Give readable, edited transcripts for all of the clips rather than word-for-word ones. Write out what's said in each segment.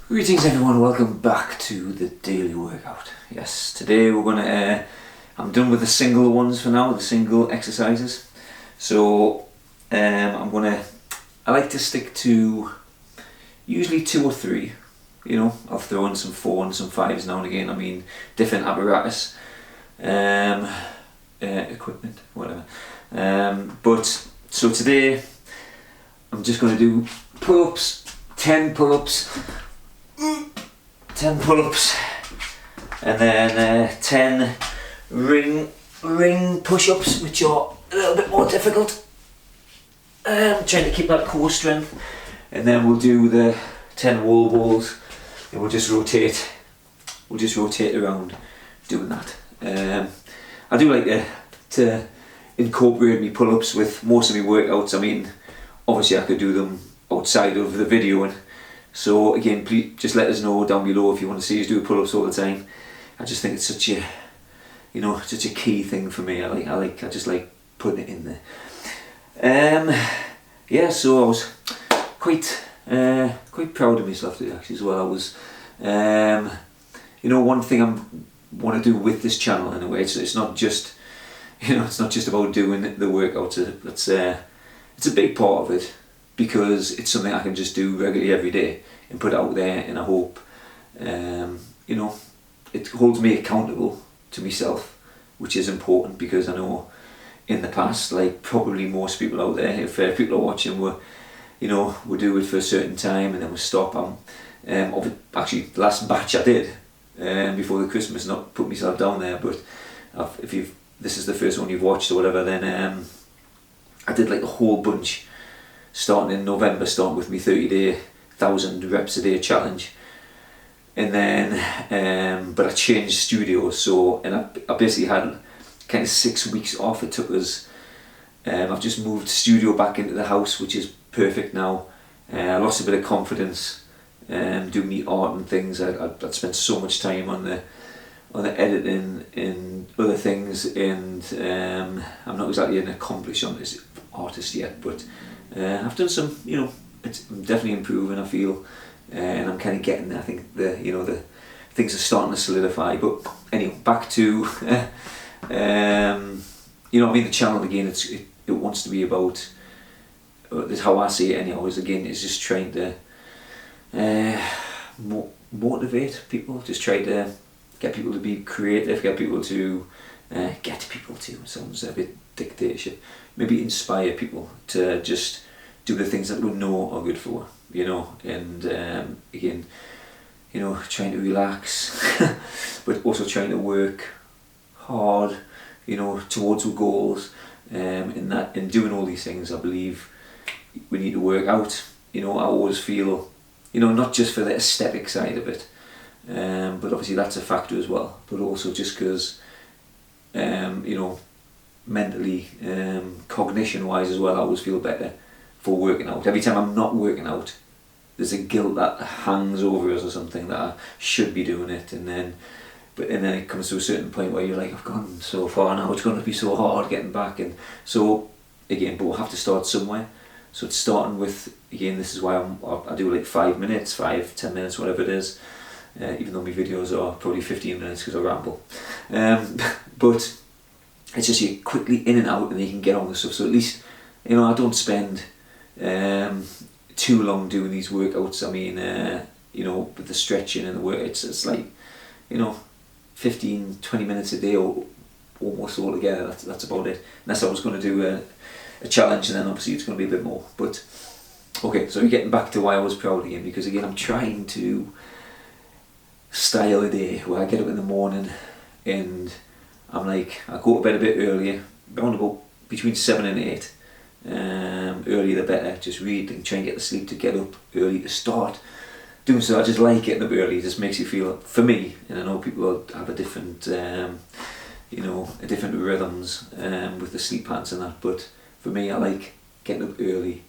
Greetings everyone, welcome back to the daily workout. Yes, today we're gonna, I'm done with the single ones for now, the single exercises. So I like to stick to usually 2 or 3, I'll throw in some 4 and some 5s now and again, different apparatus, equipment, whatever. So today I'm just going to do pull-ups, 10 pull-ups, 10 pull-ups, and then 10 ring push-ups, which are a little bit more difficult. Trying to keep that core strength, and then we'll do the 10 wall balls, and we'll just rotate around doing that. I do like to incorporate me pull-ups with most of my workouts. Obviously I could do them outside of the video, and so again, please just let us know down below if you want to see us do pull-ups all the time. I just think it's such a, such a key thing for me. I just like putting it in there. Yeah, so I was quite proud of myself today actually as well. I was, one thing I want to do with this channel in a way. It's not just, it's not just about doing the workouts. It's a big part of it, because it's something I can just do regularly every day and put out there, and I hope it holds me accountable to myself, which is important, because I know in the past, like probably most people out there, if people are watching, we do it for a certain time and then we stop. Actually the last batch I did before the Christmas, not put myself down there, but if this is the first one you've watched or whatever, then I did like a whole bunch starting in November, starting with me 30-day 1,000 reps a day challenge, and then but I changed studios, and I basically had kind of 6 weeks off. It took us, I've just moved studio back into the house, which is perfect now. I lost a bit of confidence doing the art and things. I'd spent so much time on the editing and other things, and I'm not exactly an accomplished artist yet, but I've done some, I'm definitely improving, I feel, and I'm kind of getting there. I think the things are starting to solidify. But anyway, back to the channel again. It wants to be about, this how I see it anyhow, is just trying to motivate people, just try to get people to be creative, get people to it sounds a bit dictatorship, maybe inspire people to just do the things that we know are good for, and again, trying to relax, but also trying to work hard, towards our goals, in doing all these things. I believe we need to work out. I always feel, not just for the aesthetic side of it, but obviously that's a factor as well, but also just because mentally, cognition wise as well, I always feel better for working out. Every time I'm not working out, there's a guilt that hangs over us or something, that I should be doing it, and then it comes to a certain point where you're like, I've gone so far now, it's going to be so hard getting back. And so again, but we'll have to start somewhere. So it's starting with, again, this is why I do like 5 minutes, 5-10 minutes, whatever it is, even though my videos are probably 15 minutes because I ramble, but it's just you quickly in and out, and you can get on with stuff. So at least, I don't spend too long doing these workouts. With the stretching and the work, it's like 15-20 minutes a day, or almost all together. That's about it, unless I was going to do a challenge, and then obviously it's going to be a bit more. But okay, so getting back to why I was proud again, because again, I'm trying to style a day where I get up in the morning and I'm like, I go to bed a bit earlier, around about between 7 and 8. Earlier the better. Just read and try and get the sleep to get up early to start doing so. I just like getting up early. It just makes you feel, for me, and I know people have a different, different rhythms with the sleep patterns and that, but for me, I like getting up early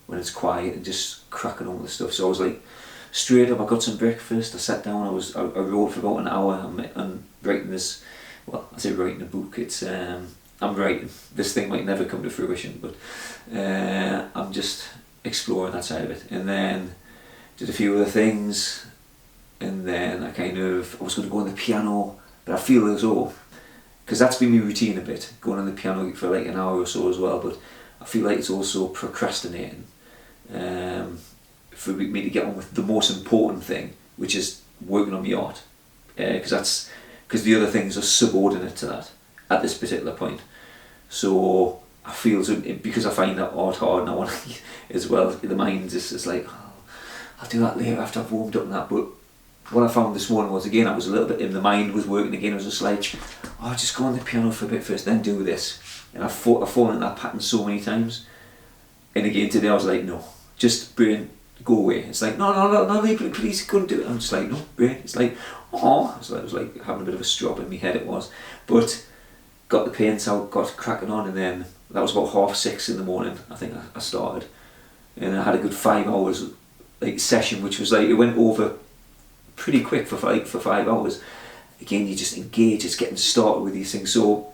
when it's quiet and just cracking on with stuff. So I was like, straight up, I got some breakfast, I sat down, I wrote for about an hour. I'm writing this, well, I say writing a book, it's I'm writing, this thing might never come to fruition, but I'm just exploring that side of it. And then did a few other things, then I was going to go on the piano, but I feel as though, because that's been my routine a bit, going on the piano for like an hour or so as well, but I feel like it's also procrastinating for me to get on with the most important thing, which is working on my art, because the other things are subordinate to that at this particular point. So I feel, because I find that art hard and I want to as well, the mind is like, oh, I'll do that later after I've warmed up and that. But what I found this morning was, again, I was a little bit, the mind was working again. I was just like, oh, just go on the piano for a bit first, then do this. And I've fallen in that pattern so many times. And again today I was like, no, just brain, go away. It's like, no, please go and do it. I'm just like, no, brain. It's like, oh, so it was like having a bit of a strop in my head, it was. But got the paints out, got cracking on, and then that was about 6:30 in the morning, I think I started. And I had a good 5 hours like session, which was like, it went over pretty quick for 5 hours. Again, you just engage, it's getting started with these things. So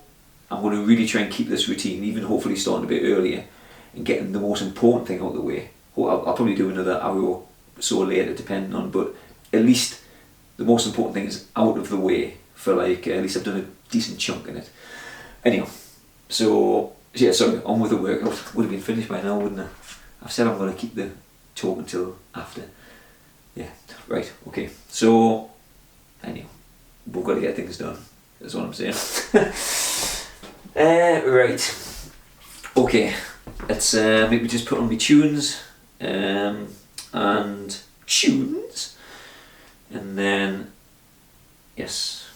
I'm going to really try and keep this routine, even hopefully starting a bit earlier and getting the most important thing out of the way. I'll probably do another hour or so later, depending on, but at least the most important thing is out of the way for like, at least I've done a decent chunk in it. Anyhow, so yeah, sorry, on with the workout. Would have been finished by now, wouldn't I? I've said I'm going to keep the talk until after. Yeah, right, okay. So, anyhow, we've got to get things done. That's what I'm saying. Right. Okay, let's maybe just put on my tunes. And tunes. And then, yes.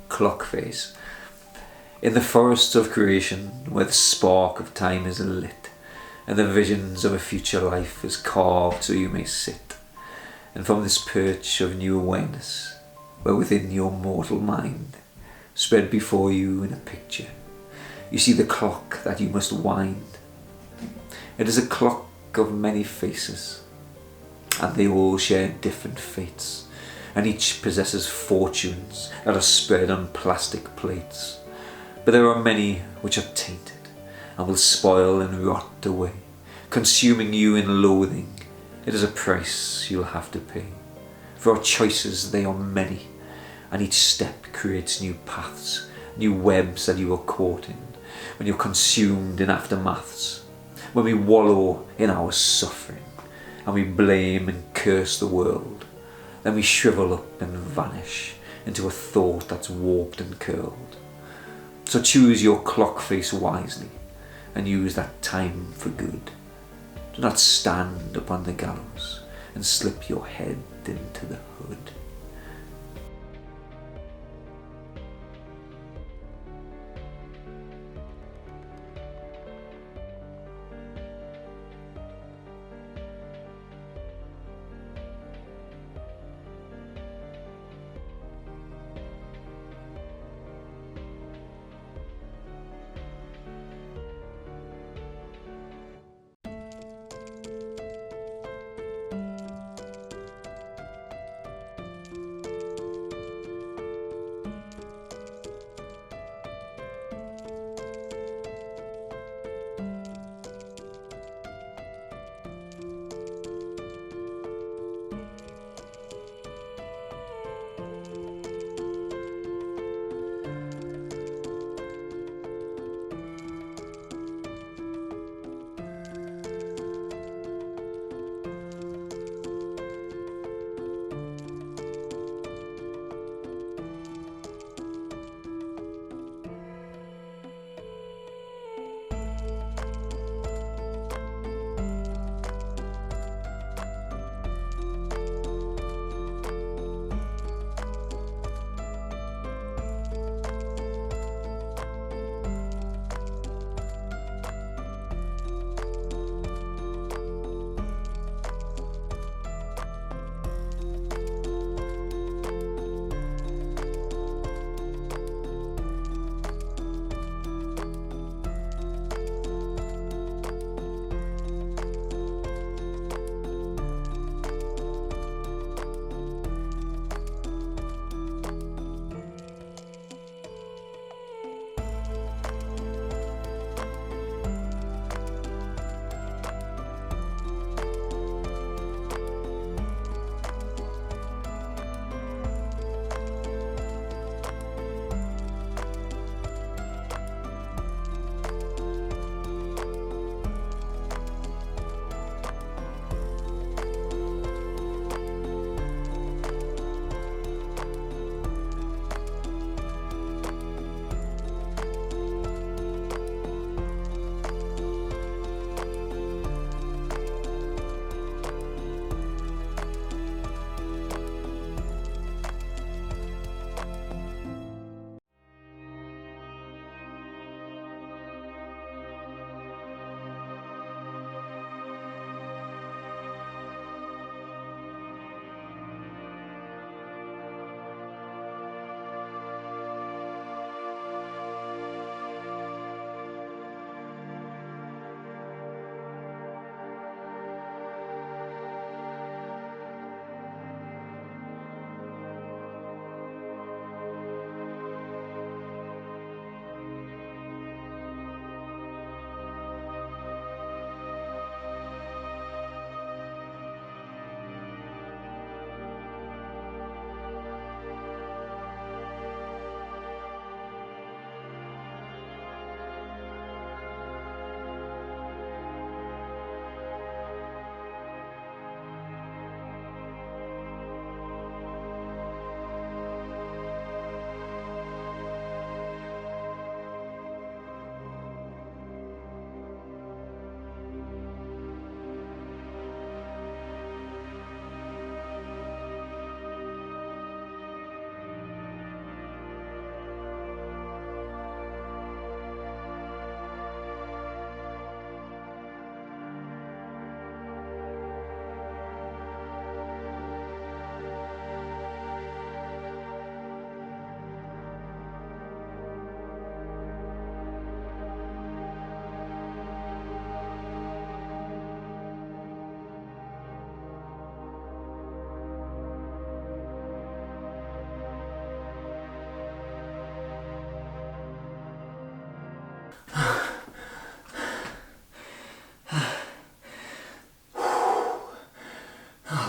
Clock face. In the forests of creation, where the spark of time is lit, and the visions of a future life is carved so you may sit, and from this perch of new awareness, where within your mortal mind, spread before you in a picture, you see the clock that you must wind. It is a clock of many faces, and they all share different fates, and each possesses fortunes that are spread on plastic plates. But there are many which are tainted, and will spoil and rot away, consuming you in loathing. It is a price you'll have to pay. For our choices, they are many, and each step creates new paths, new webs that you are caught in, when you're consumed in aftermaths, when we wallow in our suffering, and we blame and curse the world. Then we shrivel up and vanish into a thought that's warped and curled. So choose your clock face wisely, and use that time for good. Do not stand upon the gallows and slip your head into the hood.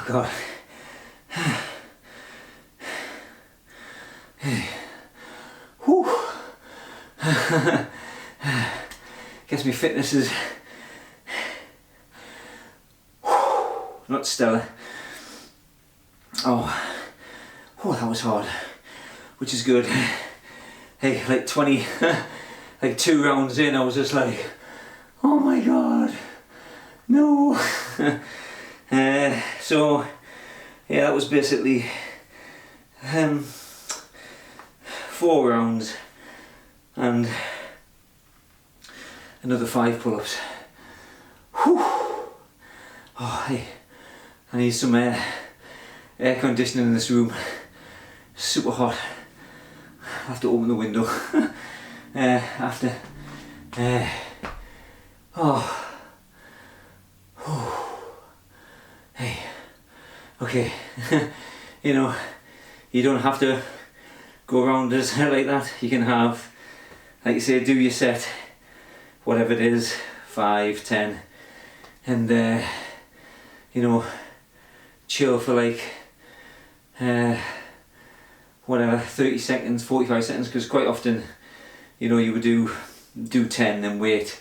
God. Whew. Guess my fitness is not stellar. Oh, that was hard, which is good. Hey, like 20, like 2 rounds in, I was just like, oh my God, no. So, yeah, that was basically 4 rounds and another 5 pull-ups. Whew. Oh, hey, I need some air conditioning in this room. Super hot. I have to open the window after. Hey, okay. You know, you don't have to go around as like that. You can have, like you say, do your set, whatever it is, 5, 10, and you know, chill for like whatever, 30 seconds, 45 seconds, because quite often, you know, you would do 10, then wait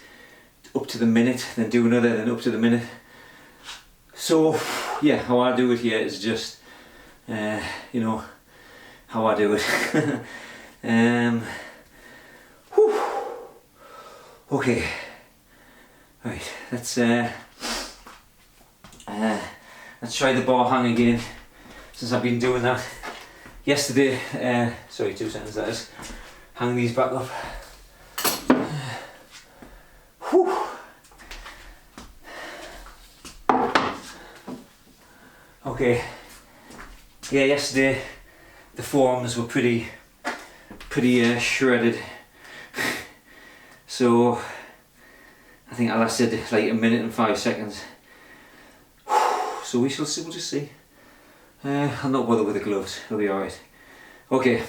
up to the minute, then do another, then up to the minute. So yeah, how I do it here is just you know, how I do it. Whew. Okay, right, let's try the bar hang again, since I've been doing that yesterday. Sorry, 2 seconds, that is. Hang these back up. Whew. Okay, yeah, yesterday the forearms were pretty shredded. So I think I lasted like 1 minute and 5 seconds. So we'll just see. I'll not bother with the gloves, it'll be alright. Okay,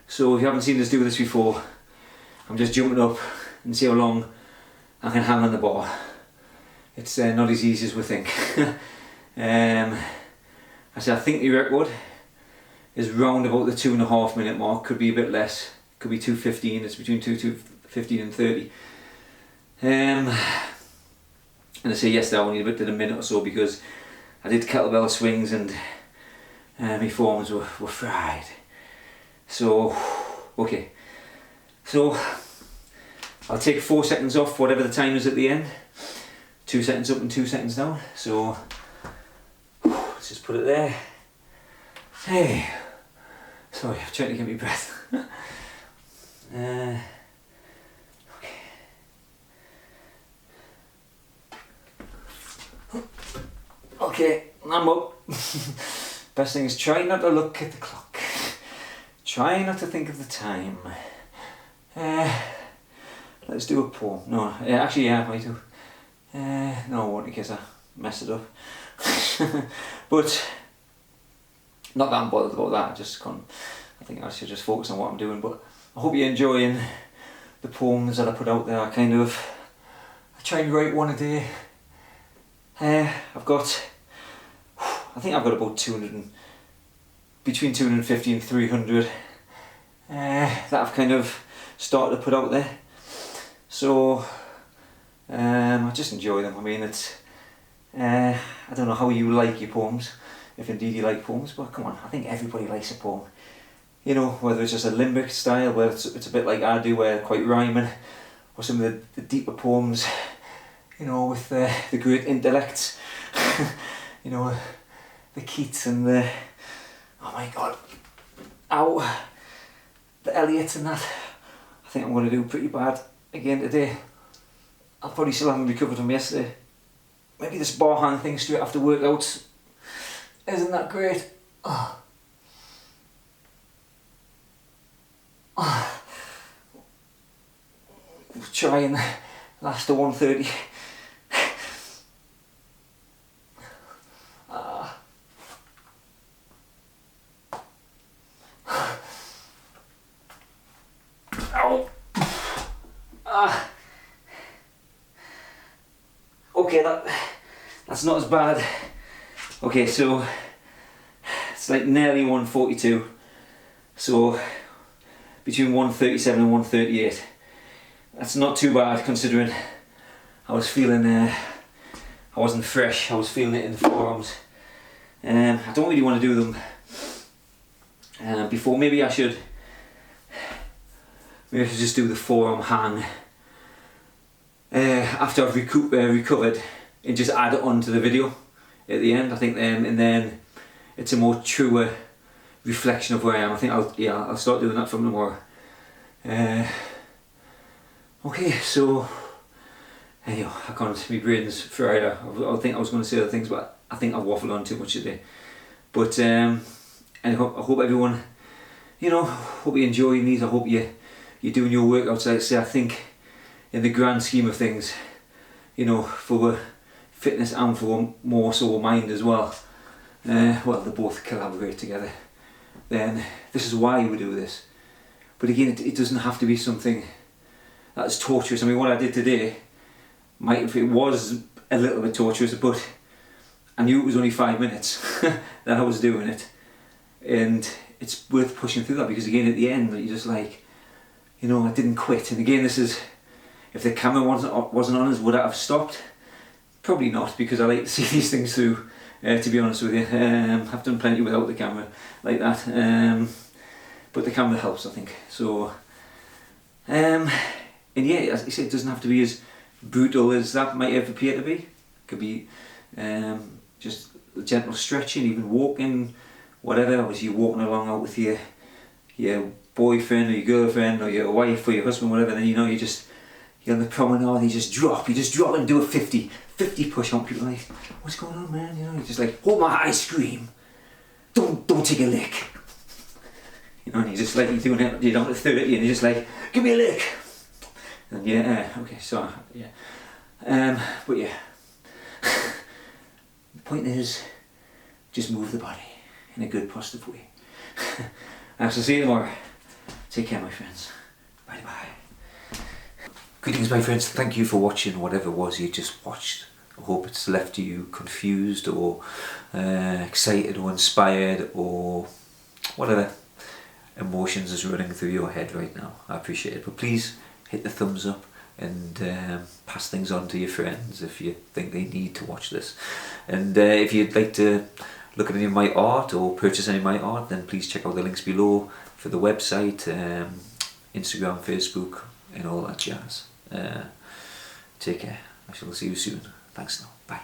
so if you haven't seen us do this before, I'm just jumping up and see how long I can hang on the bar. It's not as easy as we think. I think the record is round about the 2.5 minute mark, could be a bit less, could be 2:15, it's between 2:15 and 30. And I say yesterday I only did a minute or so because I did kettlebell swings and my forearms were fried. So, okay. So, I'll take 4 seconds off, whatever the time is at the end. 2 seconds up and 2 seconds down. So, let's just put it there. Hey. Sorry, I'm trying to get my breath. Okay. Okay, I'm up. Best thing is try not to look at the clock. Try not to think of the time. Let's do a poem. No, actually, yeah, I might do. No, I won't, in case I messed it up. But not that I'm bothered about that. I think I should just focus on what I'm doing. But I hope you're enjoying the poems that I put out there. I try and write one a day. I think I've got about 200, between 250 and 300 that I've kind of started to put out there. So I just enjoy them. I mean, it's I don't know how you like your poems, if indeed you like poems, but come on, I think everybody likes a poem. You know, whether it's just a limbic style, where it's a bit like I do, where quite rhyming, or some of the deeper poems, you know, with the great intellects, you know, the Keats and the, oh my God, the Eliots and that. I think I'm going to do pretty bad again today. I probably still haven't recovered from yesterday. Maybe this bar hang thing straight after workouts isn't that great. Oh. Oh. Try and last to 1:30. Ow. Okay, that's not as bad Okay, so it's like nearly 142, so between 137 and 138. That's not too bad considering I was feeling, I wasn't fresh, I was feeling it in the forearms. I don't really want to do them before. Maybe I should just do the forearm hang after I've recovered, and just add it on to the video at the end. I think and then it's a more truer reflection of where I am. I think I'll start doing that from tomorrow. Okay, so anyhow, I can't, my brain's fried. I think I was going to say other things, but I think I've waffled on too much today. But anyhow, I hope everyone, hope you're enjoying these. I hope you're doing your workouts. Like I say, I think in the grand scheme of things, for fitness and for more so mind as well, well, they both collaborate together. Then this is why we do this. But again, it doesn't have to be something that's torturous. I mean, what I did today, it was a little bit torturous, but I knew it was only 5 minutes that I was doing it, and it's worth pushing through that, because again, at the end, you're just like, I didn't quit. And again, this is, if the camera wasn't on us, would I have stopped? Probably not, because I like to see these things through, to be honest with you. I've done plenty without the camera like that, but the camera helps, I think. So, and yeah, as I said, it doesn't have to be as brutal as that might ever appear to be. It could be just gentle stretching, even walking, whatever. Obviously, you're walking along out with your boyfriend or your girlfriend or your wife or your husband, whatever. Then you're on the promenade. You just drop and do a 50 push on. People are like, what's going on, man? You're just like, hold my ice cream. Don't take a lick. And you're just like, you're doing it. You're down to 30, and you're just like, give me a lick. And yeah, okay, so yeah, but yeah, the point is, just move the body in a good, positive way. I shall see you tomorrow. Take care, my friends. Bye bye. Greetings, my friends. Thank you for watching whatever it was you just watched. I hope it's left you confused or excited or inspired or whatever emotions is running through your head right now. I appreciate it. But please hit the thumbs up and pass things on to your friends if you think they need to watch this. And if you'd like to look at any of my art or purchase any of my art, then please check out the links below for the website, Instagram, Facebook, and all that jazz. Take care. I shall see you soon. Thanks now. Bye.